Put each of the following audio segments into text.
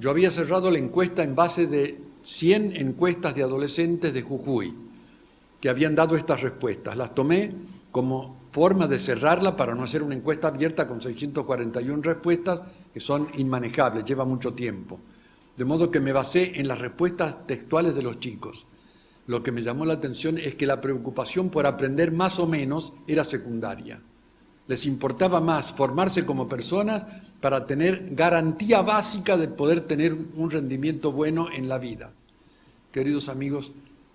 Yo había cerrado la encuesta en base de 100 encuestas de adolescentes de Jujuy que habían dado estas respuestas. Las tomé como forma de cerrarla para no hacer una encuesta abierta con 641 respuestas que son inmanejables, lleva mucho tiempo. De modo que me basé en las respuestas textuales de los chicos. Lo que me llamó la atención es que la preocupación por aprender más o menos era secundaria. Les importaba más formarse como personas para tener garantía básica de poder tener un rendimiento bueno en la vida. Queridos amigos,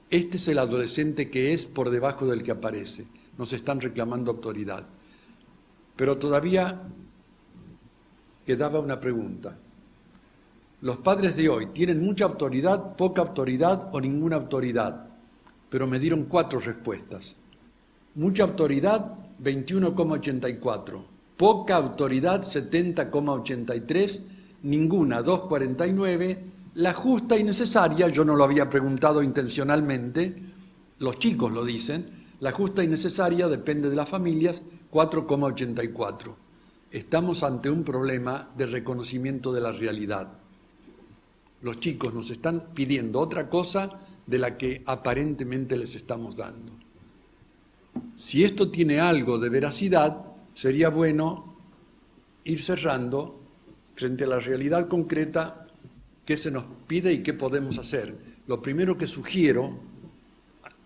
este es el adolescente que es por debajo del que aparece. Nos están reclamando autoridad. Pero todavía quedaba una pregunta. Los padres de hoy tienen mucha autoridad, poca autoridad o ninguna autoridad, pero me dieron 4 respuestas. Mucha autoridad, 21,84. Poca autoridad, 70,83. Ninguna, 2,49. La justa y necesaria, yo no lo había preguntado intencionalmente, los chicos lo dicen, la justa y necesaria depende de las familias, 4,84. Estamos ante un problema de reconocimiento de la realidad. Los chicos nos están pidiendo otra cosa de la que aparentemente les estamos dando. Si esto tiene algo de veracidad, sería bueno ir cerrando frente a la realidad concreta qué se nos pide y qué podemos hacer. Lo primero que sugiero,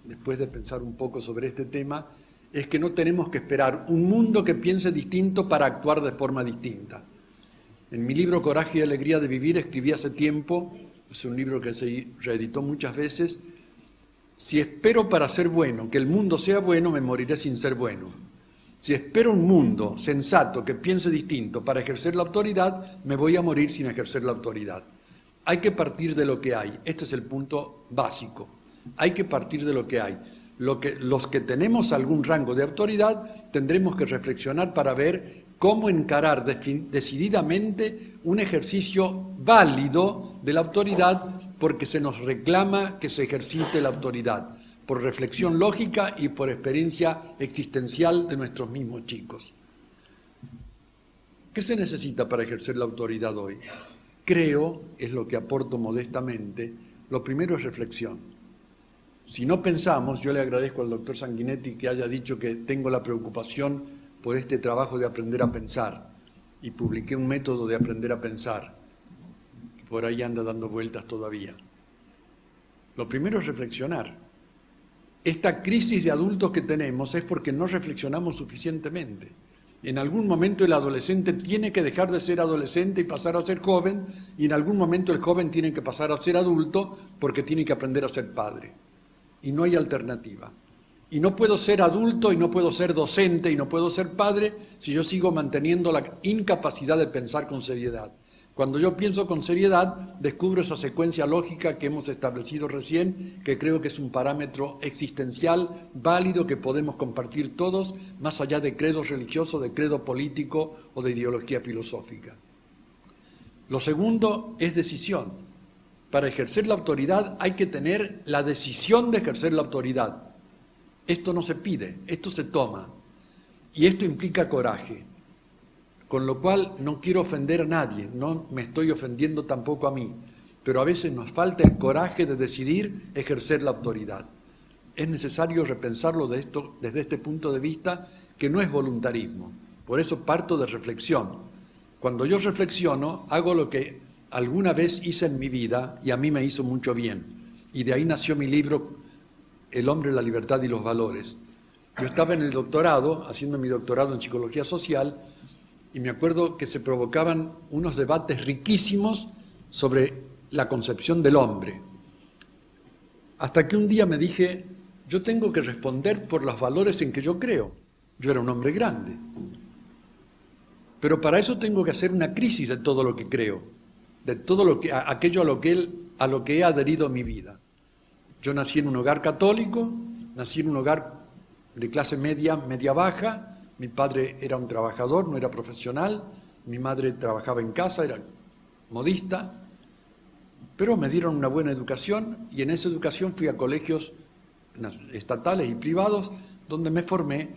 después de pensar un poco sobre este tema, es que no tenemos que esperar un mundo que piense distinto para actuar de forma distinta. En mi libro Coraje y Alegría de Vivir escribí hace tiempo, es un libro que se reeditó muchas veces, si espero para ser bueno, que el mundo sea bueno, me moriré sin ser bueno. Si espero un mundo sensato que piense distinto para ejercer la autoridad, me voy a morir sin ejercer la autoridad. Hay que partir de lo que hay. Este es el punto básico. Hay que partir de lo que hay. Los que tenemos algún rango de autoridad tendremos que reflexionar para ver cómo encarar decididamente un ejercicio válido de la autoridad porque se nos reclama que se ejercite la autoridad, por reflexión lógica y por experiencia existencial de nuestros mismos chicos. ¿Qué se necesita para ejercer la autoridad hoy? Creo, es lo que aporto modestamente, lo primero es reflexión. Si no pensamos, yo le agradezco al doctor Sanguinetti que haya dicho que tengo la preocupación por este trabajo de aprender a pensar y publiqué un método de aprender a pensar, que por ahí anda dando vueltas todavía. Lo primero es reflexionar. Esta crisis de adultos que tenemos es porque no reflexionamos suficientemente. En algún momento el adolescente tiene que dejar de ser adolescente y pasar a ser joven, y en algún momento el joven tiene que pasar a ser adulto porque tiene que aprender a ser padre. Y no hay alternativa. Y no puedo ser adulto, y no puedo ser docente, y no puedo ser padre si yo sigo manteniendo la incapacidad de pensar con seriedad. Cuando yo pienso con seriedad, descubro esa secuencia lógica que hemos establecido recién, que creo que es un parámetro existencial válido que podemos compartir todos, más allá de credo religioso, de credo político o de ideología filosófica. Lo segundo es decisión. Para ejercer la autoridad hay que tener la decisión de ejercer la autoridad. Esto no se pide, esto se toma. Y esto implica coraje. Con lo cual no quiero ofender a nadie, no me estoy ofendiendo tampoco a mí, pero a veces nos falta el coraje de decidir ejercer la autoridad. Es necesario repensarlo desde este punto de vista, que no es voluntarismo. Por eso parto de reflexión. Cuando yo reflexiono, hago lo que alguna vez hice en mi vida y a mí me hizo mucho bien. Y de ahí nació mi libro El hombre, la libertad y los valores. Yo estaba en el doctorado, haciendo mi doctorado en psicología social, y me acuerdo que se provocaban unos debates riquísimos sobre la concepción del hombre. Hasta que un día me dije, yo tengo que responder por los valores en que yo creo. Yo era un hombre grande. Pero para eso tengo que hacer una crisis de todo lo que creo, de todo aquello a lo que he adherido en mi vida. Yo nací en un hogar católico, nací en un hogar de clase media, media-baja. Mi padre era un trabajador, no era profesional. Mi madre trabajaba en casa, era modista. Pero me dieron una buena educación y en esa educación fui a colegios estatales y privados donde me formé.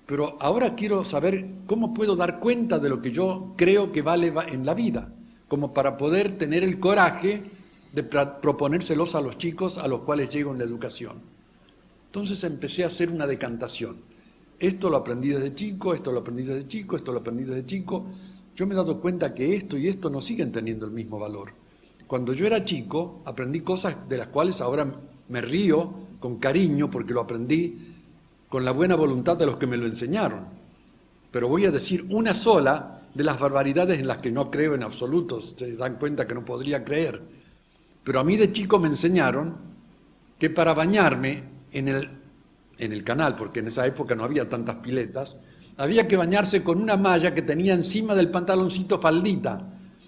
Pero ahora quiero saber cómo puedo dar cuenta de lo que yo creo que vale en la vida. como para poder tener el coraje de proponérselos a los chicos a los cuales llego en la educación. Entonces empecé a hacer una decantación. Esto lo aprendí desde chico, esto lo aprendí desde chico, esto lo aprendí desde chico. Yo me he dado cuenta que esto y esto no siguen teniendo el mismo valor. Cuando yo era chico, aprendí cosas de las cuales ahora me río con cariño porque lo aprendí con la buena voluntad de los que me lo enseñaron. Pero voy a decir una sola de las barbaridades en las que no creo en absoluto. Se dan cuenta que no podría creer. Pero a mí de chico me enseñaron que para bañarme en el canal, porque en esa época no había tantas piletas, había que bañarse con una malla que tenía encima del pantaloncito faldita,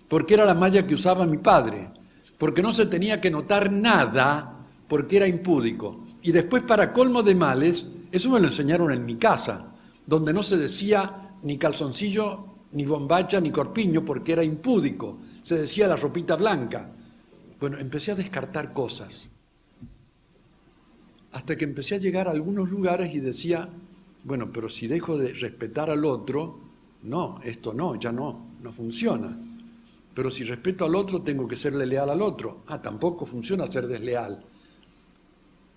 porque era la malla que usaba mi padre, porque no se tenía que notar nada, porque era impúdico. Y después, para colmo de males, eso me lo enseñaron en mi casa, donde no se decía ni calzoncillo, ni bombacha, ni corpiño, porque era impúdico, se decía la ropita blanca. Bueno, empecé a descartar cosas, hasta que empecé a llegar a algunos lugares y decía, bueno, pero si dejo de respetar al otro, no, esto no, ya no funciona. Pero si respeto al otro, tengo que serle leal al otro. Tampoco funciona ser desleal.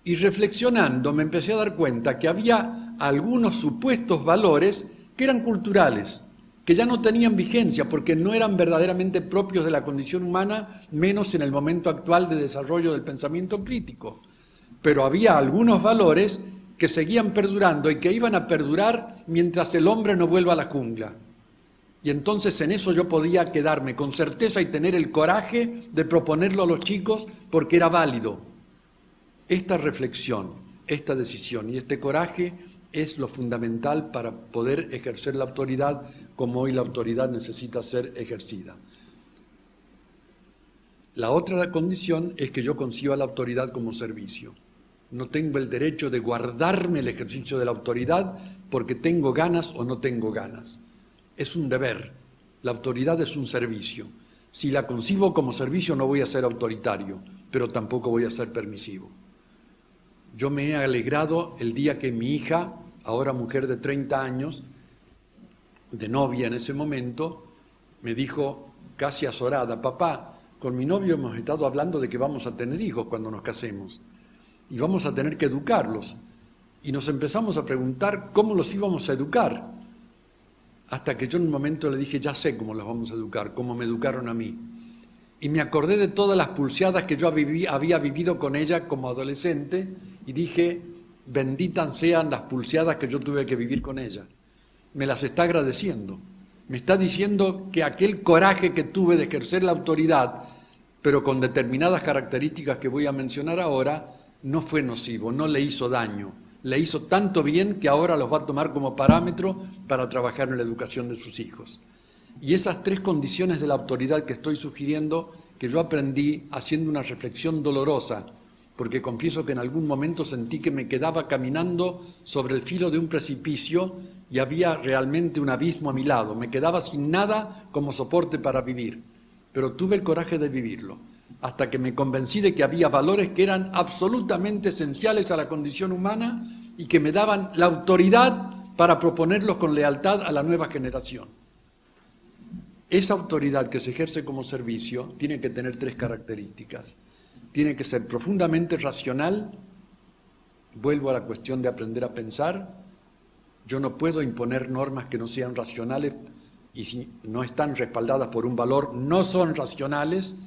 Y reflexionando me empecé a dar cuenta que había algunos supuestos valores que eran culturales, que ya no tenían vigencia porque no eran verdaderamente propios de la condición humana, menos en el momento actual de desarrollo del pensamiento crítico. Pero había algunos valores que seguían perdurando y que iban a perdurar mientras el hombre no vuelva a la jungla. Y entonces en eso yo podía quedarme con certeza y tener el coraje de proponerlo a los chicos porque era válido. Esta reflexión, esta decisión y este coraje es lo fundamental para poder ejercer la autoridad como hoy la autoridad necesita ser ejercida. La otra condición es que yo conciba la autoridad como servicio. No tengo el derecho de guardarme el ejercicio de la autoridad porque tengo ganas o no tengo ganas. Es un deber. La autoridad es un servicio. Si la concibo como servicio no voy a ser autoritario, pero tampoco voy a ser permisivo. Yo me he alegrado el día que mi hija, ahora mujer de 30 años, de novia en ese momento, me dijo casi azorada, papá, con mi novio hemos estado hablando de que vamos a tener hijos cuando nos casemos y vamos a tener que educarlos. Y nos empezamos a preguntar cómo los íbamos a educar. Hasta que yo en un momento le dije, ya sé cómo los vamos a educar, cómo me educaron a mí. Y me acordé de todas las pulseadas que yo había vivido con ella como adolescente y dije, benditas sean las pulseadas que yo tuve que vivir con ella. Me las está agradeciendo. Me está diciendo que aquel coraje que tuve de ejercer la autoridad, pero con determinadas características que voy a mencionar ahora, no fue nocivo, no le hizo daño. Le hizo tanto bien que ahora los va a tomar como parámetro para trabajar en la educación de sus hijos. Y esas tres condiciones de la autoridad que estoy sugiriendo, que yo aprendí haciendo una reflexión dolorosa, porque confieso que en algún momento sentí que me quedaba caminando sobre el filo de un precipicio y había realmente un abismo a mi lado. Me quedaba sin nada como soporte para vivir, pero tuve el coraje de vivirlo, hasta que me convencí de que había valores que eran absolutamente esenciales a la condición humana y que me daban la autoridad para proponerlos con lealtad a la nueva generación. Esa autoridad que se ejerce como servicio tiene que tener tres características. Tiene que ser profundamente racional. Vuelvo a la cuestión de aprender a pensar. Yo no puedo imponer normas que no sean racionales y si no están respaldadas por un valor, no son racionales.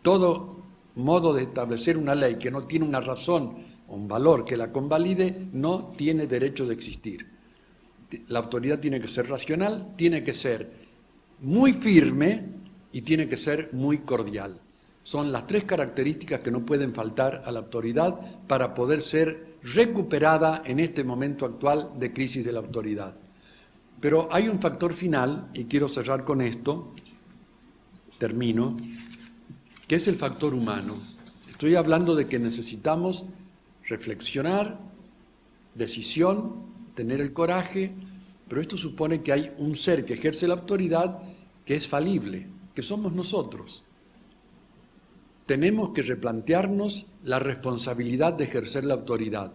Todo modo de establecer una ley que no tiene una razón o un valor que la convalide no tiene derecho de existir. La autoridad tiene que ser racional, tiene que ser muy firme y tiene que ser muy cordial. Son las tres características que no pueden faltar a la autoridad para poder ser recuperada en este momento actual de crisis de la autoridad. Pero hay un factor final, y quiero cerrar con esto, termino, que es el factor humano. Estoy hablando de que necesitamos reflexionar, decisión, tener el coraje, pero esto supone que hay un ser que ejerce la autoridad que es falible, que somos nosotros. Tenemos que replantearnos la responsabilidad de ejercer la autoridad,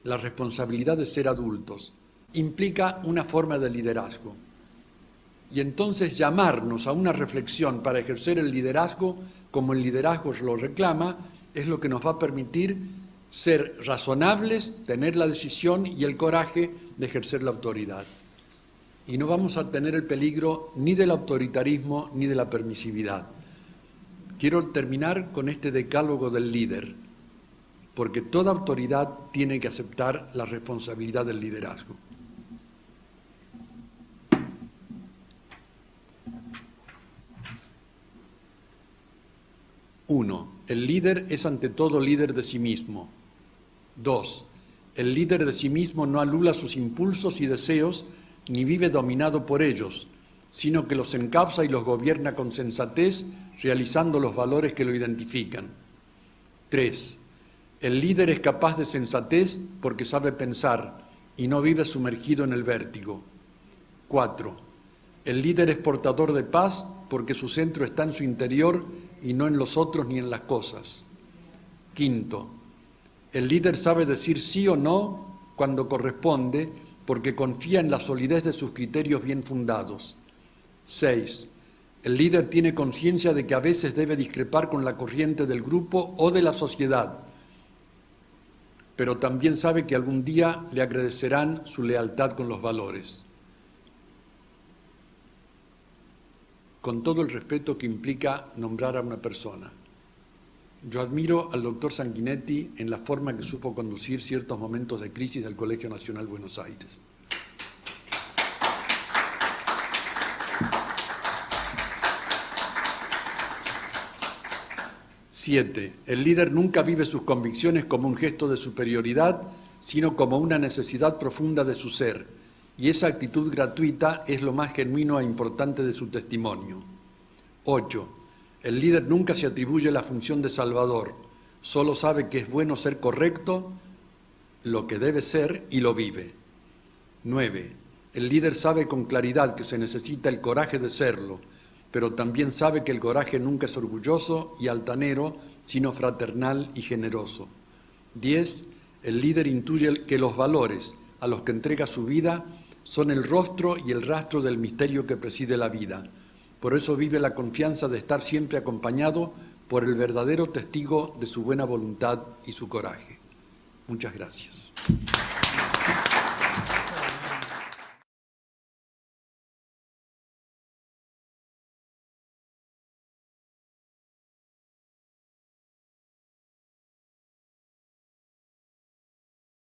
la responsabilidad de ser adultos. Implica una forma de liderazgo. y entonces llamarnos a una reflexión para ejercer el liderazgo como el liderazgo lo reclama, es lo que nos va a permitir ser razonables, tener la decisión y el coraje de ejercer la autoridad. Y no vamos a tener el peligro ni del autoritarismo ni de la permisividad. Quiero terminar con este decálogo del líder, porque toda autoridad tiene que aceptar la responsabilidad del liderazgo. 1. El líder es ante todo líder de sí mismo. 2. El líder de sí mismo no anula sus impulsos y deseos ni vive dominado por ellos, sino que los encausa y los gobierna con sensatez, realizando los valores que lo identifican. 3. El líder es capaz de sensatez porque sabe pensar y no vive sumergido en el vértigo. 4. El líder es portador de paz porque su centro está en su interior y no en los otros ni en las cosas. 5. El líder sabe decir sí o no cuando corresponde porque confía en la solidez de sus criterios bien fundados. 6. El líder tiene conciencia de que a veces debe discrepar con la corriente del grupo o de la sociedad, pero también sabe que algún día le agradecerán su lealtad con los valores. Con todo el respeto que implica nombrar a una persona. Yo admiro al doctor Sanguinetti en la forma que supo conducir ciertos momentos de crisis del Colegio Nacional Buenos Aires. Siete, el líder nunca vive sus convicciones como un gesto de superioridad, sino como una necesidad profunda de su ser, y esa actitud gratuita es lo más genuino e importante de su testimonio. 8. El líder nunca se atribuye la función de salvador, solo sabe que es bueno ser correcto, lo que debe ser, y lo vive. 9. El líder sabe con claridad que se necesita el coraje de serlo, pero también sabe que el coraje nunca es orgulloso y altanero, sino fraternal y generoso. 10. El líder intuye que los valores a los que entrega su vida son el rostro y el rastro del misterio que preside la vida. Por eso vive la confianza de estar siempre acompañado por el verdadero testigo de su buena voluntad y su coraje. Muchas gracias.